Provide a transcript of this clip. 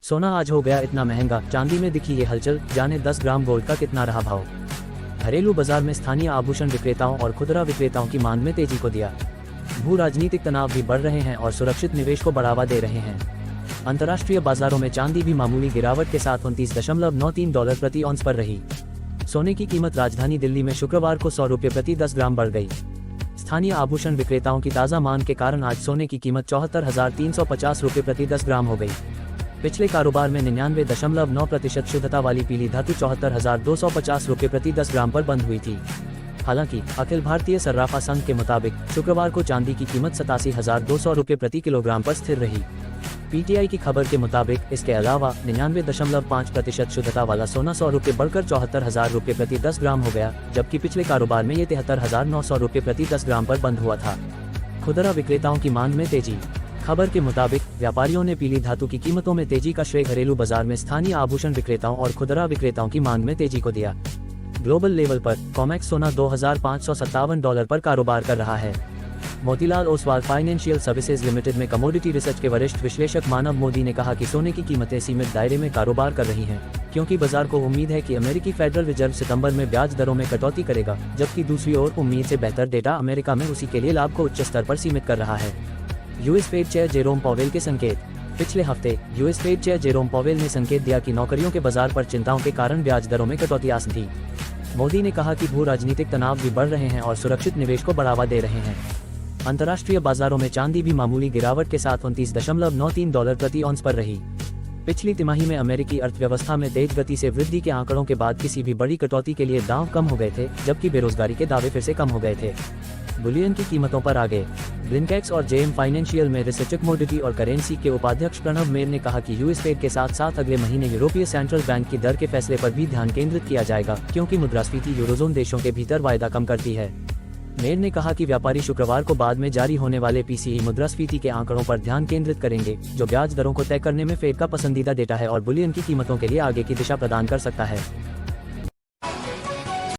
सोना आज हो गया इतना महंगा, चांदी में दिखी ये हलचल, जाने 10 ग्राम गोल्ड का कितना रहा भाव। घरेलू बाजार में स्थानीय आभूषण विक्रेताओं और खुदरा विक्रेताओं की मांग में तेजी को दिया। भू राजनीतिक तनाव भी बढ़ रहे हैं और सुरक्षित निवेश को बढ़ावा दे रहे हैं। अंतर्राष्ट्रीय बाजारों में चांदी भी मामूली गिरावट के साथ $29.93 प्रति औंस पर रही। सोने की कीमत राजधानी दिल्ली में शुक्रवार को ₹100 प्रति 10 ग्राम बढ़ गई। स्थानीय आभूषण विक्रेताओं की ताज़ा मांग के कारण आज सोने की कीमत ₹74,350 प्रति 10 ग्राम हो गई। पिछले कारोबार में 99.9% शुद्धता वाली पीली धातु ₹74,250 प्रति 10 ग्राम पर बंद हुई थी। हालांकि अखिल भारतीय सर्राफा संघ के मुताबिक शुक्रवार को चांदी की कीमत ₹87,200 प्रति किलोग्राम पर स्थिर रही। पीटीआई की खबर के मुताबिक इसके अलावा 99.5% शुद्धता वाला सोना ₹100 बढ़कर ₹74,000 प्रति 10 ग्राम हो गया, जबकि पिछले कारोबार में ये ₹73,900 प्रति 10 ग्राम पर बंद हुआ था। खुदरा विक्रेताओं की मांग में तेजी। खबर के मुताबिक व्यापारियों ने पीली धातु की कीमतों में तेजी का श्रेय घरेलू बाजार में स्थानीय आभूषण विक्रेताओं और खुदरा विक्रेताओं की मांग में तेजी को दिया। ग्लोबल लेवल पर कॉमेक्स सोना $2,557 पर कारोबार कर रहा है। Motilal Oswal financial services limited में कमोडिटी रिसर्च के वरिष्ठ विश्लेषक मानव मोदी ने कहा कि सोने की कीमतें सीमित दायरे में कारोबार कर रही हैं, क्योंकि बाजार को उम्मीद है कि अमेरिकी फेडरल रिजर्व सितंबर में ब्याज दरों में कटौती करेगा, जबकि दूसरी ओर उम्मीद से बेहतर डेटा अमेरिका में उसी के लिए लाभ को उच्च स्तर पर सीमित कर रहा है। US Fed chair Jerome Powell के संकेत। पिछले हफ्ते US Fed chair Jerome Powell ने संकेत दिया कि नौकरियों के बाजार पर चिंताओं के कारण ब्याज दरों में कटौती आ सकती है। मोदी ने कहा कि भू राजनीतिक तनाव भी बढ़ रहे हैं और सुरक्षित निवेश को बढ़ावा दे रहे हैं। अंतर्राष्ट्रीय बाजारों में चांदी भी मामूली गिरावट के साथ $29.93 प्रति औंस पर रही। पिछली तिमाही में अमेरिकी अर्थव्यवस्था में तेज गति से वृद्धि के आंकड़ों के बाद किसी भी बड़ी कटौती के लिए दांव कम हो गए थे, जबकि बेरोजगारी के दावे फिर से कम हो गए थे। बुलियन की कीमतों पर आगे। ब्लिंकेक्स और जेएम फाइनेंशियल में रिसर्च कमोडिटी और करेंसी के उपाध्यक्ष प्रणव मेर ने कहा कि यूएस फेड के साथ साथ अगले महीने यूरोपीय सेंट्रल बैंक की दर के फैसले पर भी ध्यान केंद्रित किया जाएगा, क्योंकि मुद्रास्फीति यूरोजोन देशों के भीतर वायदा कम करती है। मेर ने कहा कि व्यापारी शुक्रवार को बाद में जारी होने वाले पीसीई मुद्रास्फीति के आंकड़ों पर ध्यान केंद्रित करेंगे, जो ब्याज दरों को तय करने में फेड का पसंदीदा डेटा है और बुलियन की कीमतों के लिए आगे की दिशा प्रदान कर सकता है।